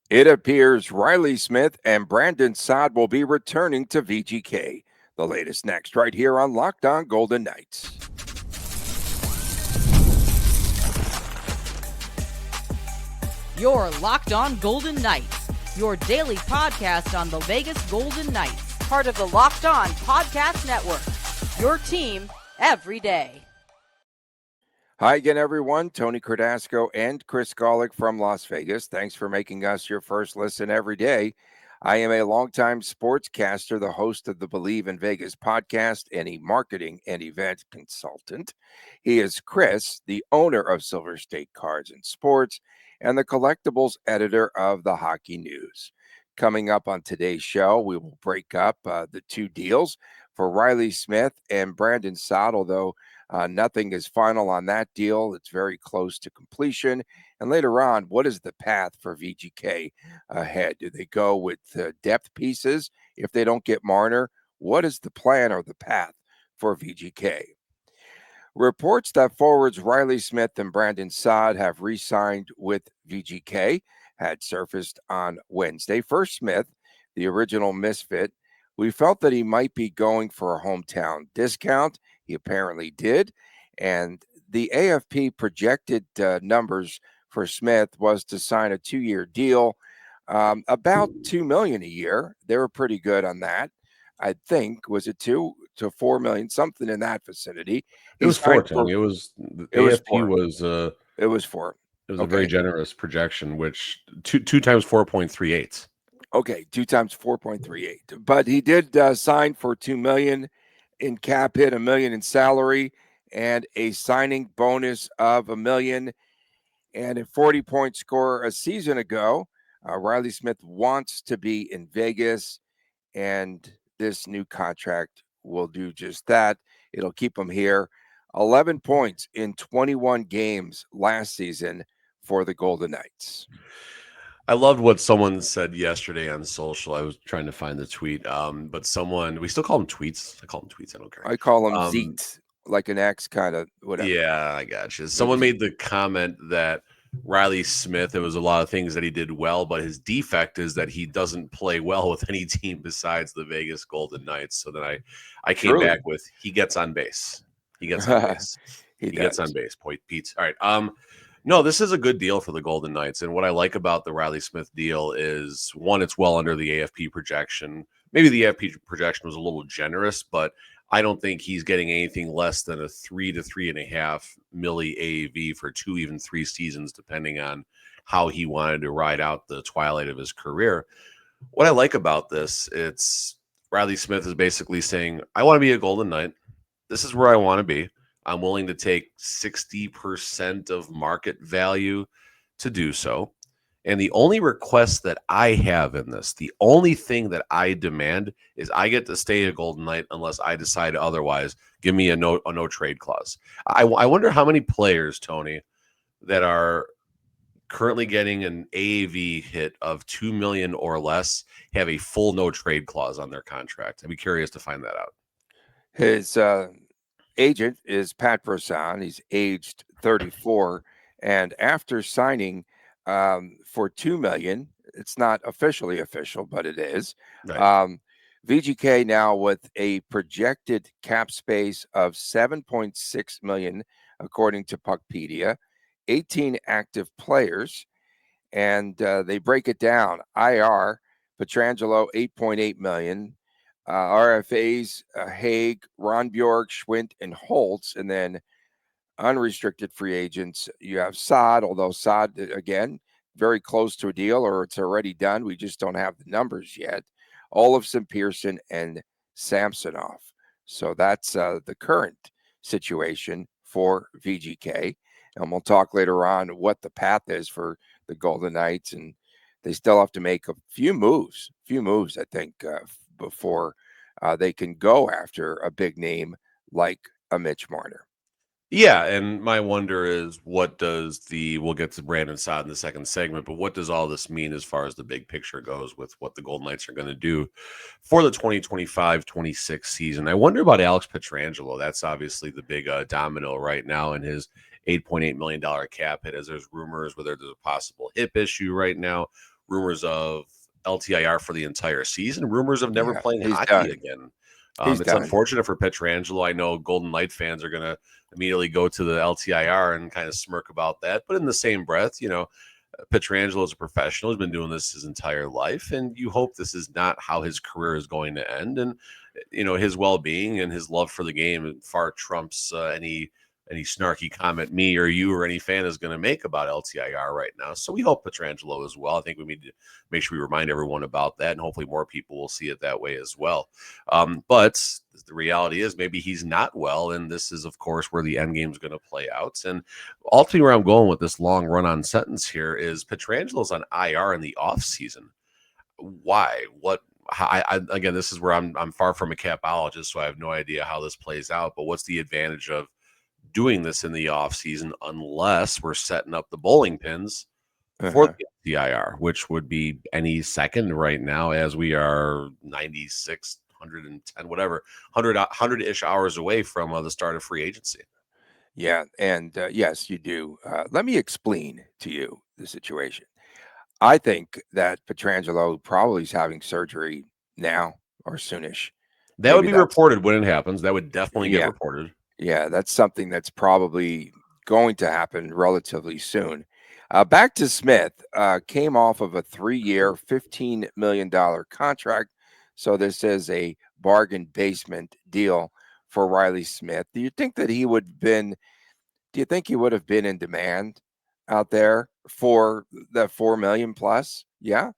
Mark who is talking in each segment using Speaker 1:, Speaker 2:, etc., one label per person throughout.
Speaker 1: It appears Reilly Smith and Brandon Saad will be returning to VGK. The latest next, right here on Locked On Golden Knights.
Speaker 2: Your Locked On Golden Knights, your daily podcast on the Vegas Golden Knights, part of the Locked On Podcast Network. Your team every day.
Speaker 1: Hi again, everyone. Tony Cardasco and Chris Golick from Las Vegas. Thanks for making us your first listen every day. I am a longtime sportscaster, the host of the Believe in Vegas podcast, and a marketing and event consultant. He is Chris, the owner of Silver State Cards and Sports, and the collectibles editor of the Hockey News. Coming up on today's show, we will break up the two deals for Reilly Smith and Brandon Saad, although nothing is final on that deal. It's very close to completion. And later on, what is the path for VGK ahead? Do they go with depth pieces if they don't get Marner? What is the plan or the path for VGK? Reports that forwards Reilly Smith and Brandon Saad have re-signed with VGK had surfaced on Wednesday. First, Smith, the original Misfit, we felt that he might be going for a hometown discount. He apparently did. And the AFP projected numbers for Smith was to sign a 2-year deal, about $2 million a year. They were pretty good on that. I think, was it 2 to 4 million, something in that vicinity.
Speaker 3: It was 4, Tony. It was the AFP was
Speaker 1: it was 4.
Speaker 3: It was a very generous projection, which two times 4.38.
Speaker 1: Okay, 2 times 4.38. But he did sign for $2 million in cap hit, $1 million in salary, and a signing bonus of $1 million. And a 40-point score a season ago. Reilly Smith wants to be in Vegas, and this new contract will do just that. It'll keep him here. 11 points in 21 games last season for the Golden Knights.
Speaker 3: I loved what someone said yesterday on social. I was trying to find the tweet, but someone, we still call them tweets. I call them tweets. I don't care.
Speaker 1: I call them zeets, like an X kind of whatever.
Speaker 3: Yeah, I got you. Someone made the comment that Reilly Smith, there was a lot of things that he did well, but his defect is that he doesn't play well with any team besides the Vegas Golden Knights. So then I came back with he gets on base. He gets on base. he gets on base. Point Pete. All right. No, this is a good deal for the Golden Knights. And what I like about the Reilly Smith deal is, one, it's well under the AFP projection. Maybe the AFP projection was a little generous, but I don't think he's getting anything less than a 3 to 3.5 milli AAV for 2, even 3 seasons, depending on how he wanted to ride out the twilight of his career. What I like about this, it's Reilly Smith is basically saying, I want to be a Golden Knight. This is where I want to be. I'm willing to take 60% of market value to do so. And the only request that I have in this, the only thing that I demand is I get to stay a Golden Knight unless I decide otherwise. Give me a no trade clause. I wonder how many players, Tony, that are currently getting an AAV hit of 2 million or less have a full no trade clause on their contract. I'd be curious to find that out.
Speaker 1: His agent is Pat Brisson. He's aged 34, and after signing for $2 million, it's not officially official, but it is. Right. VGK now with a projected cap space of 7.6 million, according to Puckpedia, 18 active players, and they break it down. IR, Pietrangelo, 8.8 million. RFAs, Haig, Ron Bjork, Schwint, and Holtz. And then unrestricted free agents, you have Saad, although Saad, again, very close to a deal, or it's already done. We just don't have the numbers yet. Olofsson, Pearson, and Samsonov. So that's the current situation for VGK. And we'll talk later on what the path is for the Golden Knights. And they still have to make a few moves, I think, before they can go after a big name like a Mitch Marner.
Speaker 3: Yeah, and my wonder is, what does we'll get to Brandon Saad in the second segment, but what does all this mean as far as the big picture goes with what the Golden Knights are going to do for the 2025-26 season? I wonder about Alex Pietrangelo. That's obviously the big domino right now in his $8.8 million cap hit, as there's rumors whether there's a possible hip issue right now. rumors of LTIR for the entire season, rumors of never
Speaker 1: Yeah,
Speaker 3: playing
Speaker 1: he's
Speaker 3: hockey
Speaker 1: done.
Speaker 3: again.
Speaker 1: He's
Speaker 3: It's
Speaker 1: done.
Speaker 3: unfortunate for Pietrangelo. I know Golden Knight fans are going to immediately go to the LTIR and kind of smirk about that. But in the same breath, Pietrangelo is a professional. He's been doing this his entire life, and you hope this is not how his career is going to end. And his well-being and his love for the game far trumps any snarky comment me or you or any fan is going to make about LTIR right now. So we hope Pietrangelo as well. I think we need to make sure we remind everyone about that, and hopefully more people will see it that way as well. But the reality is maybe he's not well, and this is, of course, where the end game is going to play out. And ultimately, where I'm going with this long run-on sentence here is Pietrangelo's on IR in the offseason. Why? What? Again, this is where I'm far from a capologist, so I have no idea how this plays out. But what's the advantage of doing this in the off season unless we're setting up the bowling pins for the DIR, which would be any second right now, as we are 96, 110, whatever, 100-ish hours away from the start of free agency.
Speaker 1: Yeah, and yes, you do. Let me explain to you the situation. I think that Pietrangelo probably is having surgery now or soonish.
Speaker 3: That would
Speaker 1: Maybe
Speaker 3: be
Speaker 1: that's
Speaker 3: reported when it happens. That would definitely get
Speaker 1: yeah,
Speaker 3: reported.
Speaker 1: yeah, that's something that's probably going to happen relatively soon. Back to Smith, came off of a 3-year, $15 million contract. So this is a bargain basement deal for Reilly Smith. Do you think that he would have been? Do you think he would have been in demand out there for the 4 million plus? Yeah,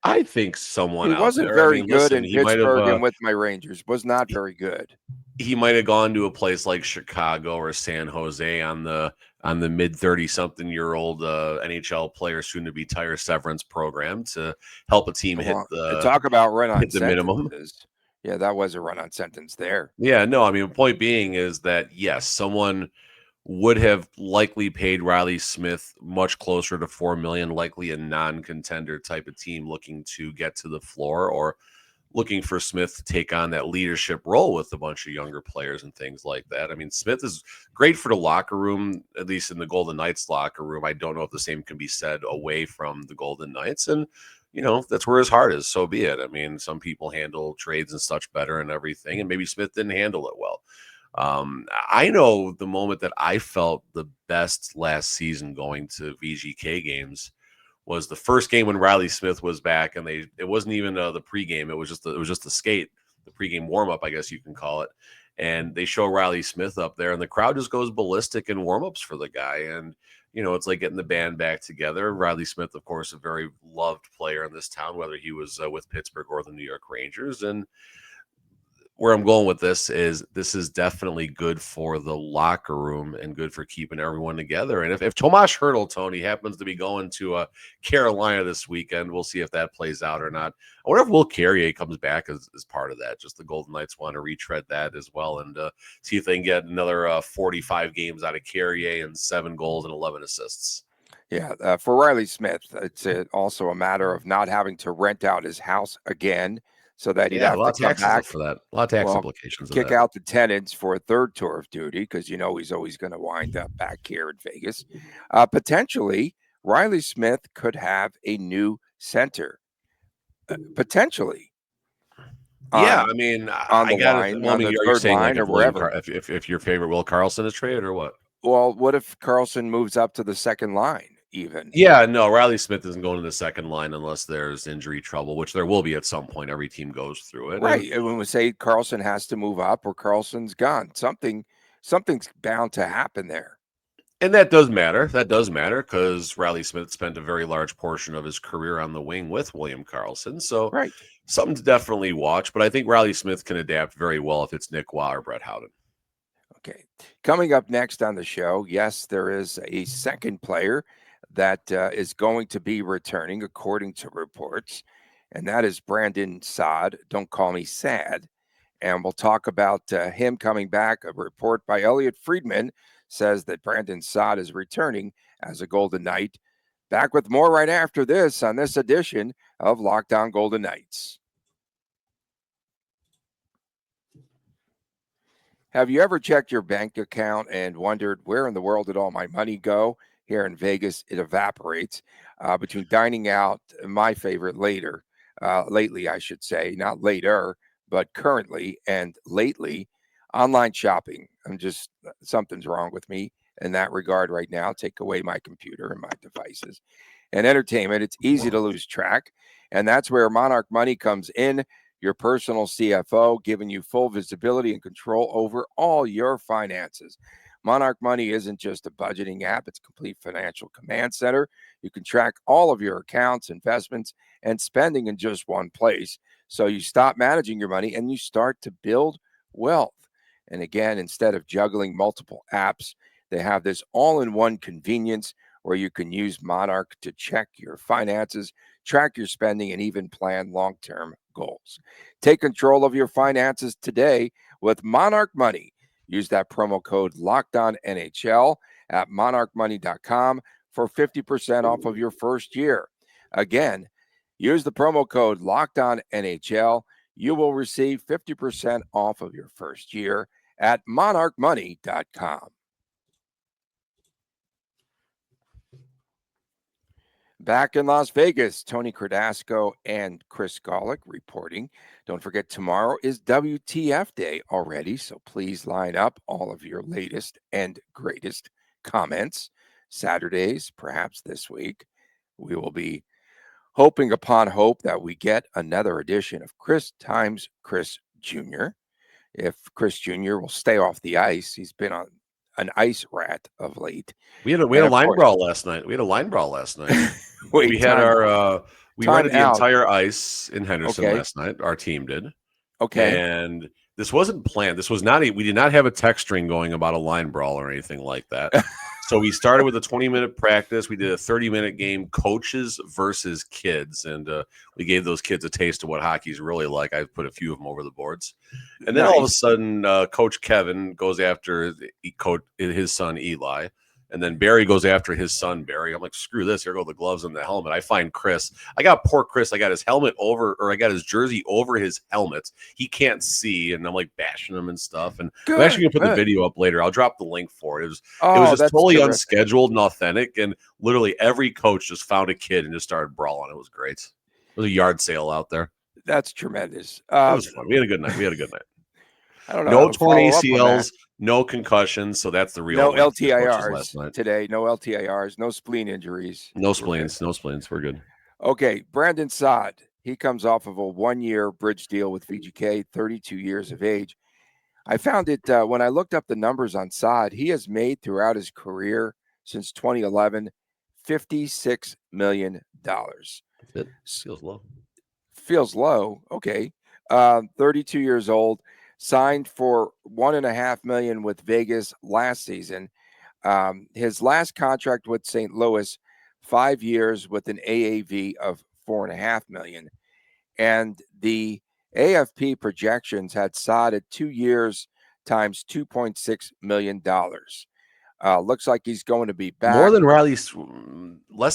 Speaker 3: I think someone
Speaker 1: he
Speaker 3: out
Speaker 1: wasn't
Speaker 3: there. I
Speaker 1: very
Speaker 3: mean,
Speaker 1: good
Speaker 3: listen,
Speaker 1: in Pittsburgh and with my Rangers. Was not very good.
Speaker 3: he might have gone to a place like Chicago or San Jose on the mid 30-something-year-old NHL player, soon to be tire severance program, to help a team hit
Speaker 1: Well,
Speaker 3: the
Speaker 1: talk about run-on
Speaker 3: minimum.
Speaker 1: sentences. Yeah, that was a run-on sentence there.
Speaker 3: Yeah, no, I mean, point being is that yes, someone would have likely paid Reilly Smith much closer to 4 million, likely a non-contender type of team looking to get to the floor, or looking for Smith to take on that leadership role with a bunch of younger players and things like that. I mean, Smith is great for the locker room, at least in the Golden Knights locker room. I don't know if the same can be said away from the Golden Knights. And, that's where his heart is. So be it. I mean, some people handle trades and such better and everything, and maybe Smith didn't handle it well. I know the moment that I felt the best last season going to VGK games was the first game when Reilly Smith was back, and it wasn't even the pregame. It was just the skate, the pregame warm up, I guess you can call it. And they show Reilly Smith up there, and the crowd just goes ballistic in warm ups for the guy. And it's like getting the band back together. Reilly Smith, of course, a very loved player in this town, whether he was with Pittsburgh or the New York Rangers. And where I'm going with this is definitely good for the locker room and good for keeping everyone together. And if Tomas Hertl, Tony, happens to be going to Carolina this weekend, we'll see if that plays out or not. I wonder if Will Carrier comes back as part of that. Just the Golden Knights want to retread that as well and see if they can get another 45 games out of Carrier and 7 goals and 11 assists.
Speaker 1: Yeah, for Reilly Smith, it's also a matter of not having to rent out his house again, so that he'd
Speaker 3: Yeah, a
Speaker 1: have
Speaker 3: lot
Speaker 1: to
Speaker 3: of
Speaker 1: come
Speaker 3: taxes
Speaker 1: back.
Speaker 3: for that. A lot of tax
Speaker 1: Well,
Speaker 3: implications of
Speaker 1: kick
Speaker 3: that.
Speaker 1: out the tenants for a third tour of duty because he's always going to wind up back here in Vegas. Potentially, Reilly Smith could have a new center. Potentially
Speaker 3: Yeah,
Speaker 1: on
Speaker 3: I mean,
Speaker 1: on
Speaker 3: I
Speaker 1: the
Speaker 3: got it.
Speaker 1: line,
Speaker 3: Well, I
Speaker 1: on
Speaker 3: mean,
Speaker 1: the
Speaker 3: are you
Speaker 1: third
Speaker 3: saying like
Speaker 1: line, or wherever.
Speaker 3: if your favorite Will Carlson is traded or what?
Speaker 1: Well, what if Carlson moves up to the second line? Even
Speaker 3: Yeah, no, Reilly Smith isn't going to the second line unless there's injury trouble, which there will be at some point. Every team goes through it. And
Speaker 1: right. And when we say Carlson has to move up or Carlson's gone, something's bound to happen there.
Speaker 3: that does matter. That does matter because Reilly Smith spent a very large portion of his career on the wing with William Karlsson. So
Speaker 1: Right.
Speaker 3: something to definitely watch. But I think Reilly Smith can adapt very well if it's Nick Waugh or Brett Howden.
Speaker 1: Okay. Coming up next on the show, yes, there is a second player that is going to be returning, according to reports, and that is Brandon Saad. Don't call me sad. And we'll talk about him coming back. A report by Elliot Friedman says that Brandon Saad is returning as a Golden Knight. Back with more right after this on this edition of Locked On Golden Knights. Have you ever checked your bank account and wondered where in the world did all my money go? Here in Vegas, it evaporates. between dining out, my favorite lately, I should say, not later, but currently and lately, online shopping. Something's wrong with me in that regard right now. Take away my computer and my devices and entertainment. It's easy to lose track. And that's where Monarch Money comes in, your personal CFO, giving you full visibility and control over all your finances. Monarch Money isn't just a budgeting app, it's a complete financial command center. You can track all of your accounts, investments, and spending in just one place. So you stop managing your money and you start to build wealth. And again, instead of juggling multiple apps, they have this all in one convenience where you can use Monarch to check your finances, track your spending, and even plan long term goals. Take control of your finances today with Monarch Money. Use that promo code LOCKEDONNHL at monarchmoney.com for 50% off of your first year. Again, use the promo code LOCKEDONNHL. You will receive 50% off of your first year at monarchmoney.com. Back in Las Vegas, Tony Cardasco and Chris Golick reporting. Don't forget, tomorrow is WTF Day already, so please line up all of your latest and greatest comments. Saturdays, perhaps this week, we will be hoping upon hope that we get another edition of Chris times Chris Jr. If Chris Jr. will stay off the ice, he's been on an ice rat of late.
Speaker 3: We had a line brawl last night. We
Speaker 1: Wait,
Speaker 3: we had we rented the entire ice in Henderson last night. Our team did.
Speaker 1: Okay.
Speaker 3: And this wasn't planned. This was not we did not have a text string going about a line brawl or anything like that. So we started with a 20-minute practice. We did a 30-minute game, coaches versus kids, and we gave those kids a taste of what hockey's really like. I put a few of them over the boards, and then all of a sudden, Coach Kevin goes after his son Eli. And then Barry goes after his son, Barry. I'm like, screw this. Here go the gloves and the helmet. I find Chris. I got poor Chris. I got his helmet over, or I got his jersey over his helmet. He can't see. And I'm like bashing him and stuff. And I'm actually going to put the video up later. I'll drop the link for it. It was just totally unscheduled and authentic. And literally every coach just found a kid and just started brawling. It was great. It was a yard sale out there.
Speaker 1: That's tremendous.
Speaker 3: It was fun. We had a good night.
Speaker 1: I don't know.
Speaker 3: No torn ACLs, no concussions. So that's the real.
Speaker 1: No LTIRs today. No LTIRs. No spleen injuries.
Speaker 3: No spleens. No spleens. We're good.
Speaker 1: Okay, Brandon Saad. He comes off of a 1-year bridge deal with VGK, 32 years of age. I found it when I looked up the numbers on Saad. He has made throughout his career since 2011 $56 million.
Speaker 3: It feels low.
Speaker 1: Feels low. Okay. 32 years old. Signed for $1.5 million with Vegas last season. His last contract with St. Louis, 5 years with an AAV of $4.5 million. And the AFP projections had Saad at 2 years times $2.6 million. Looks like he's going to be back.
Speaker 3: Less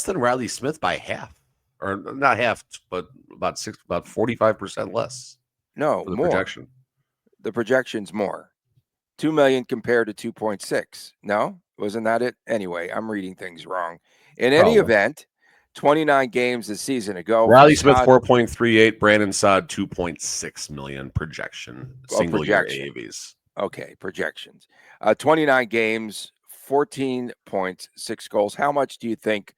Speaker 3: than Reilly Smith by half, or not half, but about 45% less.
Speaker 1: No, more.
Speaker 3: Projection.
Speaker 1: The projection's more. 2 million compared to 2.6. No, wasn't that it? Anyway, I'm reading things wrong. In any event, 29 games a season ago.
Speaker 3: Reilly Smith 4.38, Brandon Saad 2.6 million projection. Single year AAVs.
Speaker 1: Okay, projections. 29 games, 14 points, 6 goals. How much do you think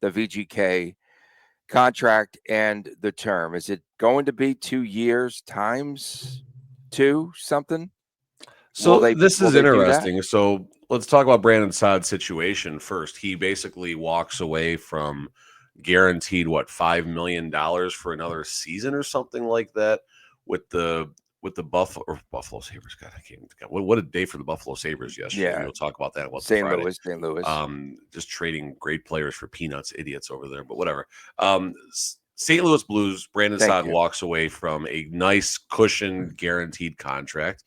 Speaker 1: the VGK contract and the term? Is it going to be 2 years times 2 something?
Speaker 3: So this is interesting. So let's talk about Brandon Saad's situation first. He basically walks away from guaranteed $5 million for another season or something like that with the Buffalo Sabres. God, I can't. What a day for the Buffalo Sabres yesterday.
Speaker 1: Yeah.
Speaker 3: We'll talk about that.
Speaker 1: St. Louis.
Speaker 3: Just trading great players for peanuts, idiots over there. But whatever. St. Louis Blues, Brandon Saad walks away from a nice cushion guaranteed contract.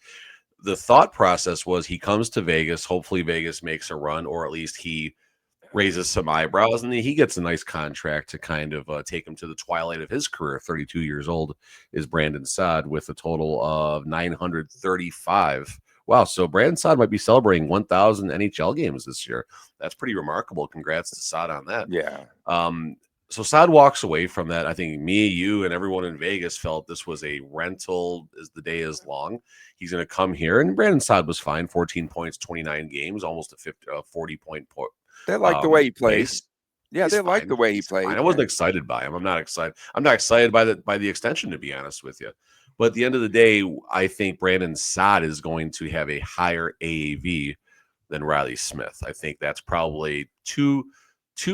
Speaker 3: The thought process was he comes to Vegas. Hopefully Vegas makes a run, or at least he raises some eyebrows, and then he gets a nice contract to kind of take him to the twilight of his career. 32 years old is Brandon Saad with a total of 935 Wow, so Brandon Saad might be celebrating 1,000 NHL games this year. That's pretty remarkable. Congrats to Saad on that.
Speaker 1: Yeah.
Speaker 3: So Saad walks away from that. I think me, you, and everyone in Vegas felt this was a rental as the day is long. He's going to come here, and Brandon Saad was fine. 14 points, 29 games, almost a 40-point
Speaker 1: They like the way he plays.
Speaker 3: pace.
Speaker 1: Yeah,
Speaker 3: He's
Speaker 1: they like
Speaker 3: fine.
Speaker 1: the way he
Speaker 3: He's fine.
Speaker 1: played.
Speaker 3: I wasn't excited by him. I'm not excited. I'm not excited by the extension, to be honest with you. But at the end of the day, I think Brandon Saad is going to have a higher AAV than Reilly Smith. I think that's probably two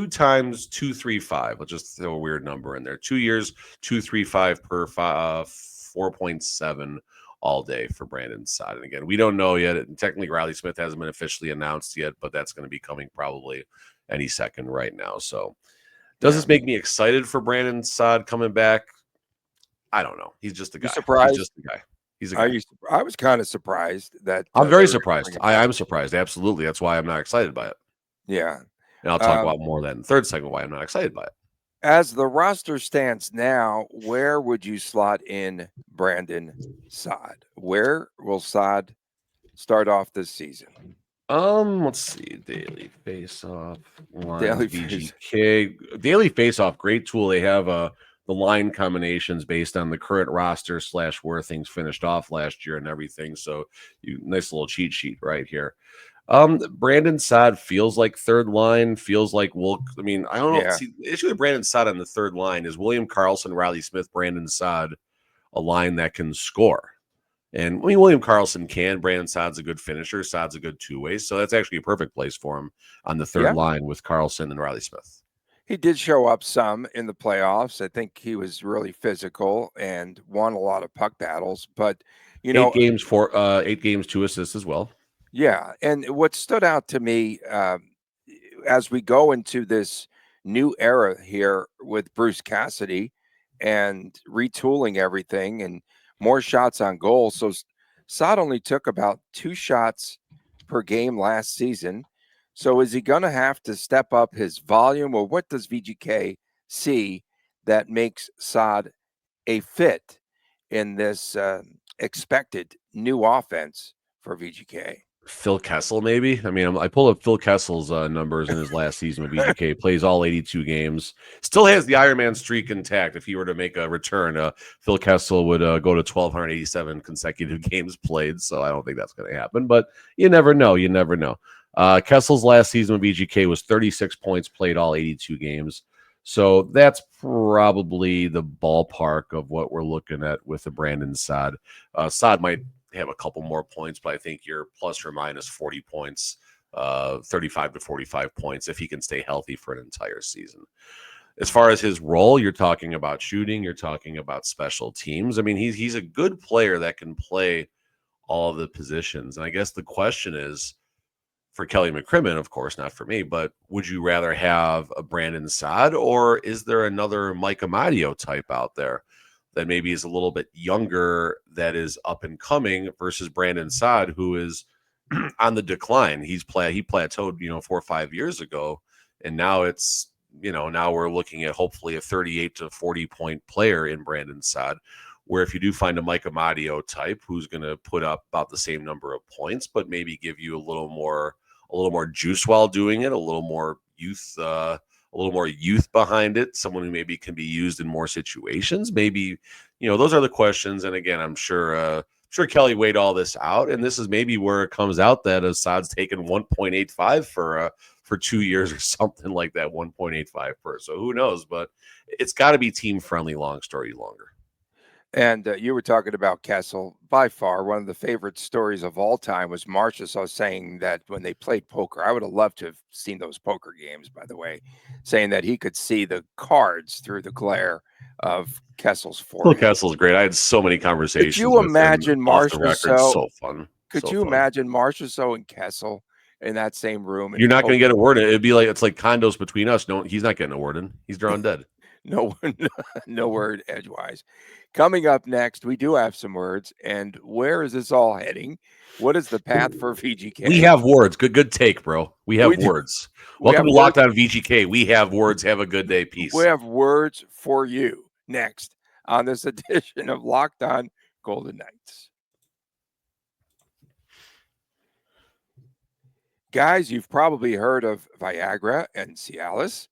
Speaker 3: times 235. Let's just throw a weird number in there. 2 years, 235 per 4.7 all day for Brandon Saad. And again, we don't know yet. And technically, Reilly Smith hasn't been officially announced yet, but that's going to be coming probably any second right now. So does this make me excited for Brandon Saad coming back? I don't know. He's just a guy.
Speaker 1: Surprised?
Speaker 3: He's just a guy. He's a guy.
Speaker 1: I was kind of surprised that
Speaker 3: I'm very surprised. I'm surprised. Absolutely. That's why I'm not excited by it.
Speaker 1: Yeah.
Speaker 3: And I'll talk about more of that in the third segment why I'm not excited by it.
Speaker 1: As the roster stands now, where would you slot in Brandon Saad? Where will Saad start off this season?
Speaker 3: Let's see. Daily face-off,
Speaker 1: Daily
Speaker 3: VGK. Daily face-off, great tool. They have the line combinations based on the current roster / where things finished off last year and everything. So nice little cheat sheet right here. Brandon Saad feels like third line, feels like I mean, I don't know.
Speaker 1: Yeah.
Speaker 3: See, the issue with Brandon Saad on the third line is William Karlsson, Reilly Smith, Brandon Saad, a line that can score. And I mean, William Karlsson can. Brandon Saad's a good finisher. Saad's a good two-way. So that's actually a perfect place for him on the third line with Karlsson and Reilly Smith.
Speaker 1: He did show up some in the playoffs. I think he was really physical and won a lot of puck battles. But,
Speaker 3: 8 games, 2 assists as well.
Speaker 1: Yeah. And what stood out to me as we go into this new era here with Bruce Cassidy and retooling everything and more shots on goal. So Saad only took about 2 shots per game last season. So is he going to have to step up his volume, or what does VGK see that makes Saad a fit in this expected new offense for VGK?
Speaker 3: Phil Kessel, maybe. I mean, I pulled up Phil Kessel's numbers in his last season with VGK. Plays all 82 games. Still has the Iron Man streak intact. If he were to make a return, Phil Kessel would go to 1,287 consecutive games played. So I don't think that's going to happen. But you never know. You never know. Kessel's last season with VGK was 36 points played all 82 games. So that's probably the ballpark of what we're looking at with the Brandon Saad. Saad might have a couple more points, but I think you're plus or minus 40 points, 35 to 45 points if he can stay healthy for an entire season. As far as his role, you're talking about shooting, you're talking about special teams. I mean, he's a good player that can play all of the positions. And I guess the question is, for Kelly McCrimmon, of course, not for me, but would you rather have a Brandon Saad, or is there another Mike Amadio type out there that maybe is a little bit younger, that is up and coming, versus Brandon Saad, who is on the decline? He plateaued, 4 or 5 years ago, and now it's, now we're looking at hopefully a 38 to 40 point player in Brandon Saad, where if you do find a Mike Amadio type who's going to put up about the same number of points, but maybe give you a little more juice while doing it, a little more youth behind it, someone who maybe can be used in more situations. Maybe, those are the questions. And again, I'm sure Kelly weighed all this out, and this is maybe where it comes out that Assad's taken 1.85 for 2 years or something like that, 1.85 per. So who knows? But it's got to be team friendly. Long story longer.
Speaker 1: And you were talking about Kessel. By far, one of the favorite stories of all time was Marchessault saying that when they played poker, I would have loved to have seen those poker games, by the way, saying that he could see the cards through the glare of Kessel's forehead.
Speaker 3: Well, Kessel's great. I had so many conversations.
Speaker 1: Could you imagine Marchessault?
Speaker 3: So fun.
Speaker 1: Could you imagine Marchessault and Kessel in that same room?
Speaker 3: You're not going to get a word in. It'd be like, it's like condos between us. No, he's not getting a word in. He's drawn dead.
Speaker 1: No word edgewise. Coming up next, we do have some words. And where is this all heading? What is the path for VGK?
Speaker 3: We have words. Good take, bro. We have words. Welcome to Locked On VGK. We have words. Have a good day. Peace.
Speaker 1: We have words for you next on this edition of Locked On Golden Knights. Guys, you've probably heard of Viagra and Cialis.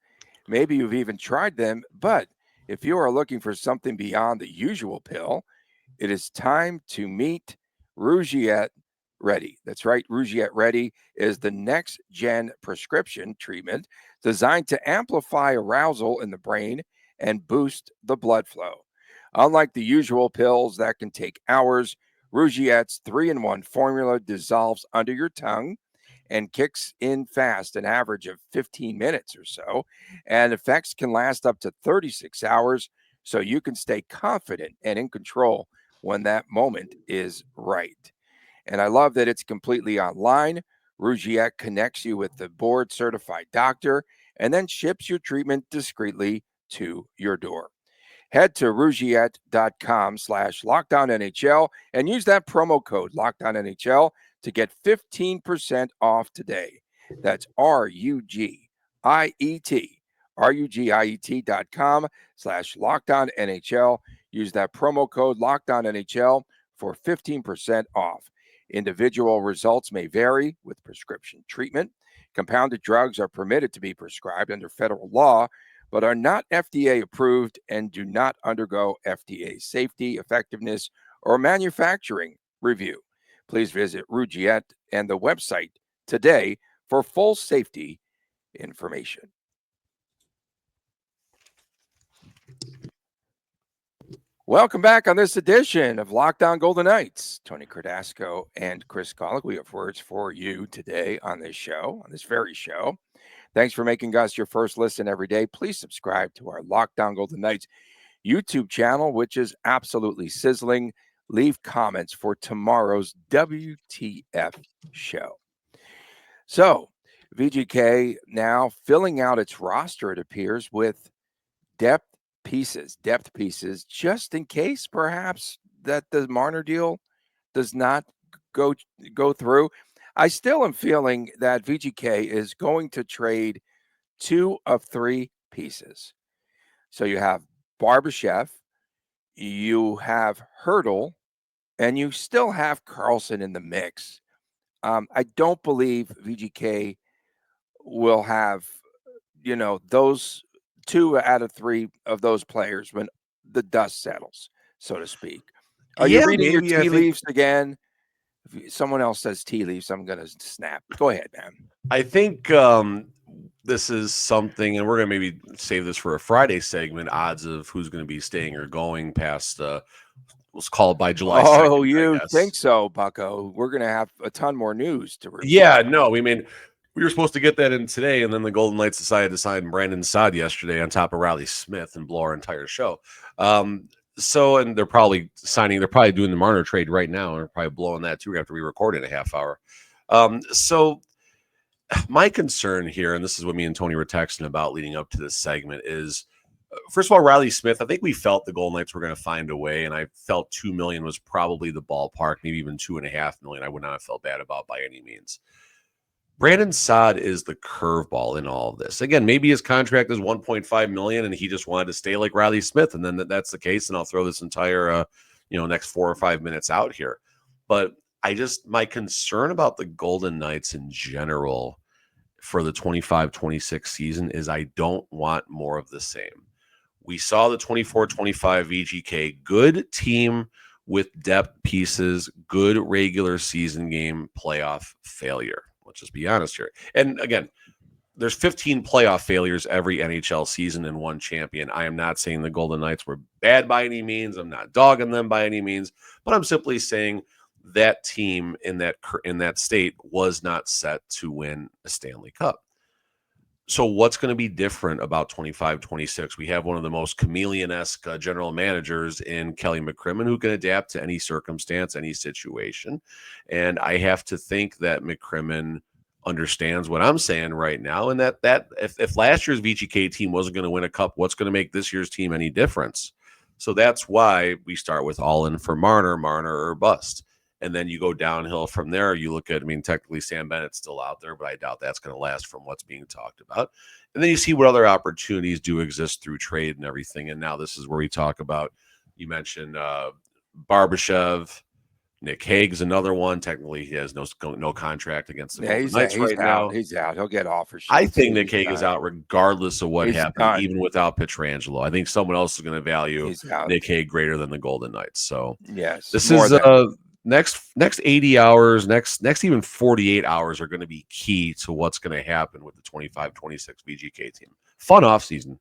Speaker 1: Maybe you've even tried them, but if you are looking for something beyond the usual pill, it is time to meet Rugiet Ready. That's right, Rugiet Ready is the next gen prescription treatment designed to amplify arousal in the brain and boost the blood flow. Unlike the usual pills that can take hours, Rugiet's 3-in-1 formula dissolves under your tongue and kicks in fast, an average of 15 minutes or so. And effects can last up to 36 hours, so you can stay confident and in control when that moment is right. And I love that it's completely online. Rugiet connects you with the board certified doctor and then ships your treatment discreetly to your door. Head to Rugiet.com/LocdownNHL and use that promo code LocdownNHL to get 15% off today. That's RUGIET, RUGIET.com/LocdownNHL. Use that promo code LocdownNHL for 15% off. Individual results may vary with prescription treatment. Compounded drugs are permitted to be prescribed under federal law, but are not FDA approved and do not undergo FDA safety, effectiveness, or manufacturing review. Please visit Rugiet and the website today for full safety information. Welcome back on this edition of Lockdown Golden Knights. Tony Cardasco and Chris Golick. We have words for you today on this show, on this very show. Thanks for making us your first listen every day. Please subscribe to our Lockdown Golden Knights YouTube channel, which is absolutely sizzling. Leave comments for tomorrow's WTF show. So, VGK now filling out its roster, it appears, with depth pieces, just in case perhaps that the Marner deal does not go through. I still am feeling that VGK is going to trade 2 of 3 pieces. So you have Barbashev, you have Hurdle, and you still have Carlson in the mix. I don't believe VGK will have, those 2 out of 3 of those players when the dust settles, so to speak. Are you reading your tea leaves again? If someone else says tea leaves, I'm going to snap. Go ahead, man.
Speaker 3: I think this is something, and we're going to maybe save this for a Friday segment, odds of who's going to be staying or going past, let's call it by July 2nd.
Speaker 1: Oh, you think so, Bucko? We're going to have a ton more news to report.
Speaker 3: Yeah, no, I mean, we were supposed to get that in today, and then the Golden Knights decided to sign Brandon Saad yesterday on top of Reilly Smith and blow our entire show. And they're probably doing the Marner trade right now, and they're probably blowing that too. We're going to have to re-record in a half hour. So my concern here, and this is what me and Tony were texting about leading up to this segment, is first of all, Reilly Smith. I think we felt the Golden Knights were going to find a way, and I felt $2 million was probably the ballpark, maybe even $2.5 million. I would not have felt bad about by any means. Brandon Saad is the curveball in all of this. Again, maybe his contract is $1.5 million, and he just wanted to stay like Reilly Smith, and then that's the case. And I'll throw this entire, next 4 or 5 minutes out here. But my concern about the Golden Knights in general for the 25-26 season is I don't want more of the same. We saw the 24-25 VGK, good team with depth pieces, good regular season game, playoff failure. Let's just be honest here. And again, there's 15 playoff failures every NHL season and one champion. I am not saying the Golden Knights were bad by any means. I'm not dogging them by any means, but I'm simply saying that team in that state was not set to win a Stanley Cup. So what's going to be different about 25-26? We have one of the most chameleon-esque general managers in Kelly McCrimmon who can adapt to any circumstance, any situation. And I have to think that McCrimmon understands what I'm saying right now, and that if last year's VGK team wasn't going to win a cup, what's going to make this year's team any difference? So that's why we start with all in for Marner or bust. And then you go downhill from there. You look at, technically Sam Bennett's still out there, but I doubt that's going to last from what's being talked about. And then you see what other opportunities do exist through trade and everything. And now this is where we talk about, you mentioned Barbashev, Nick Hague's another one. Technically, he has no contract against the
Speaker 1: Yeah,
Speaker 3: Golden Knights right
Speaker 1: out.
Speaker 3: now.
Speaker 1: He's out. He'll get offer
Speaker 3: I
Speaker 1: sheets.
Speaker 3: think Nick Hague is out regardless of what
Speaker 1: He's
Speaker 3: happened,
Speaker 1: done.
Speaker 3: even without Pietrangelo. I think someone else is going to value
Speaker 1: He's out.
Speaker 3: Nick Hague greater than the Golden Knights. So
Speaker 1: yes,
Speaker 3: this is next 80 hours, next even 48 hours are going to be key to what's going to happen with the 25-26 VGK team. Fun off season,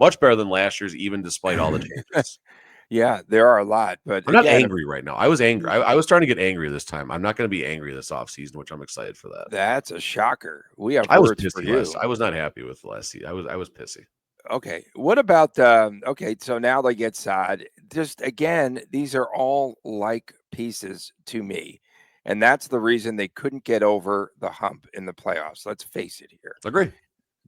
Speaker 3: much better than last year's, even despite all the changes.
Speaker 1: Yeah, there are a lot, but
Speaker 3: I'm not angry right now. I was angry. I was starting to get angry this time. I'm not going to be angry this offseason, which I'm excited for that.
Speaker 1: That's a shocker. We have
Speaker 3: I was
Speaker 1: words for
Speaker 3: pissy
Speaker 1: you.
Speaker 3: I was not happy with last season. I was pissy.
Speaker 1: Okay. What about okay, so now they get Saad. Just again, these are all like pieces to me. And that's the reason they couldn't get over the hump in the playoffs. Let's face it here.
Speaker 3: Agree.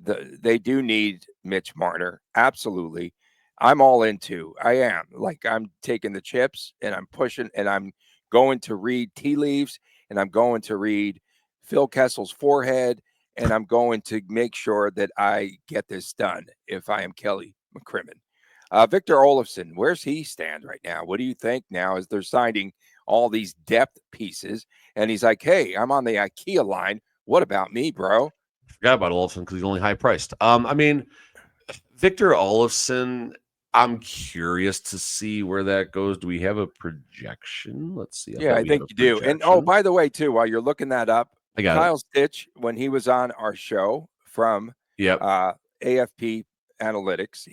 Speaker 1: They do need Mitch Marner. Absolutely. I'm all into. I am. Like I'm taking the chips and I'm pushing and I'm going to read tea leaves and I'm going to read Phil Kessel's forehead and I'm going to make sure that I get this done if I am Kelly McCrimmon. Victor Olofsson, where's he stand right now? What do you think now as they're signing all these depth pieces? And he's like, hey, I'm on the IKEA line. What about me, bro?
Speaker 3: Forgot about Olofsson because he's only high priced. I mean, Victor Olofsson, I'm curious to see where that goes. Do we have a projection? Let's see.
Speaker 1: I think you do. And oh, by the way, too, while you're looking that up, Kyle Stitch, when he was on our show from AFP Analytics,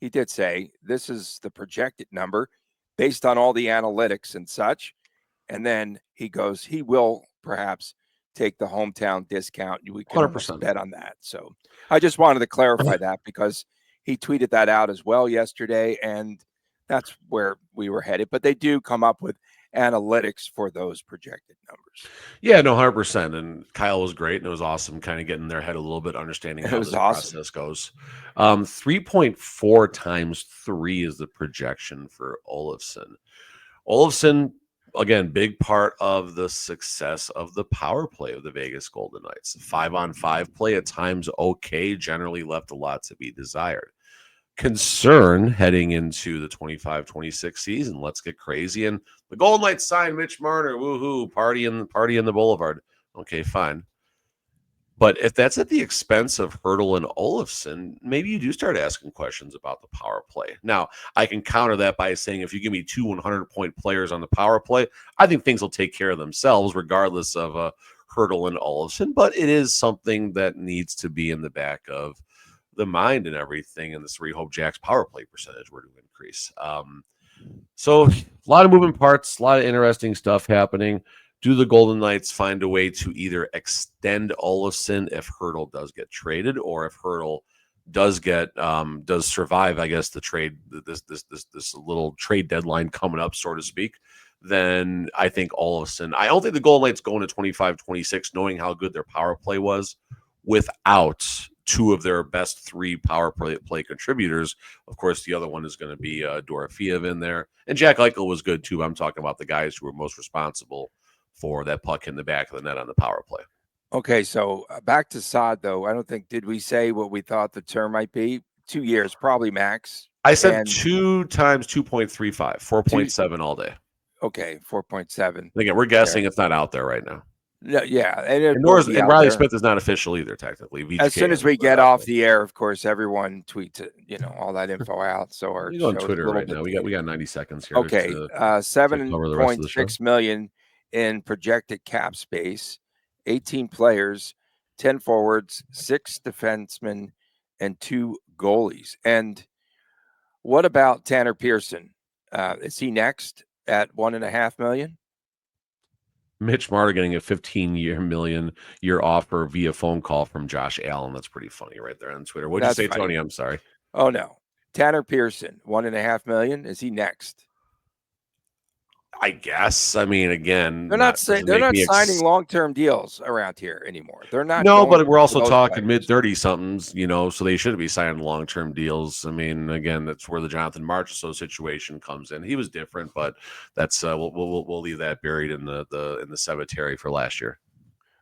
Speaker 1: he did say this is the projected number based on all the analytics and such. And then he goes, he will perhaps take the hometown discount. We can 100% bet on that. So I just wanted to clarify that because he tweeted that out as well yesterday, and that's where we were headed. But they do come up with analytics for those projected numbers.
Speaker 3: Yeah, no, 100%. And Kyle was great, and it was awesome kind of getting in their head a little bit, understanding how this process goes. 3.4 times 3 is the projection for Olofsson. Olofsson, again, big part of the success of the power play of the Vegas Golden Knights. 5-on-5 play at times okay, generally left a lot to be desired. Concern heading into the 25-26 season. Let's get crazy. And the Golden Knights signed Mitch Marner. Woohoo. Party in the boulevard. Okay, fine. But if that's at the expense of Hertl and Olofsson, maybe you do start asking questions about the power play. Now, I can counter that by saying if you give me 2 100-point players on the power play, I think things will take care of themselves regardless of Hertl and Olofsson. But it is something that needs to be in the back of the mind and everything, and this we hope Jack's power play percentage were to increase. So a lot of moving parts, a lot of interesting stuff happening. Do the Golden Knights find a way to either extend Olofsson if Hertl does get traded, or if Hertl does survive, I guess, the trade, this little trade deadline coming up, so to speak, then I think Olofsson, I don't think the Golden Knights go into 25-26 knowing how good their power play was without 2 of their best 3 power play contributors. Of course, the other one is going to be Dorofeev in there. And Jack Eichel was good, too. I'm talking about the guys who were most responsible for that puck in the back of the net on the power play.
Speaker 1: Okay, so back to Saad, though. I don't think, did we say what we thought the term might be? 2 years, probably max.
Speaker 3: I said 2 times 2.35, 4.7 all day.
Speaker 1: Okay, 4.7.
Speaker 3: Again, we're guessing it's not out there right now.
Speaker 1: Yeah,
Speaker 3: and Reilly Smith is not official either, technically. VGK
Speaker 1: as soon as we get off the air, of course, everyone tweets it, all that info out. So our
Speaker 3: show's on Twitter right now. We got 90 seconds here.
Speaker 1: Okay, 7.6 million in projected cap space, 18 players, 10 forwards, 6 defensemen, and 2 goalies. And what about Tanner Pearson? Is he next at $1.5 million?
Speaker 3: Mitch Marner getting a 15-year million-year offer via phone call from Josh Allen. That's pretty funny right there on Twitter. What'd you say, funny. Tony? I'm sorry.
Speaker 1: Oh, no. Tanner Pearson, $1.5 million. Is he next?
Speaker 3: I guess. I mean, again,
Speaker 1: they're not signing long-term deals around here anymore. They're not.
Speaker 3: No, but we're also talking mid-30 somethings, so they shouldn't be signing long-term deals. I mean, again, that's where the Jonathan Marchessault situation comes in. He was different, but that's we'll leave that buried in the cemetery for last year.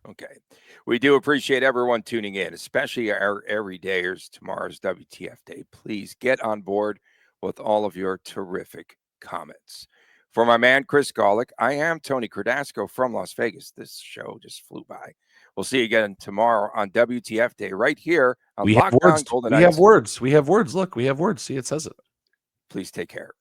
Speaker 1: Okay, we do appreciate everyone tuning in, especially our everydayers. Tomorrow's WTF day. Please get on board with all of your terrific comments. For my man, Chris Golick, I am Tony Cardasco from Las Vegas. This show just flew by. We'll see you again tomorrow on WTF Day right here on
Speaker 3: We have
Speaker 1: Locked On
Speaker 3: words.
Speaker 1: Golden
Speaker 3: We
Speaker 1: Knights.
Speaker 3: have words. We have words. Look, we have words. See, it says it.
Speaker 1: Please take care.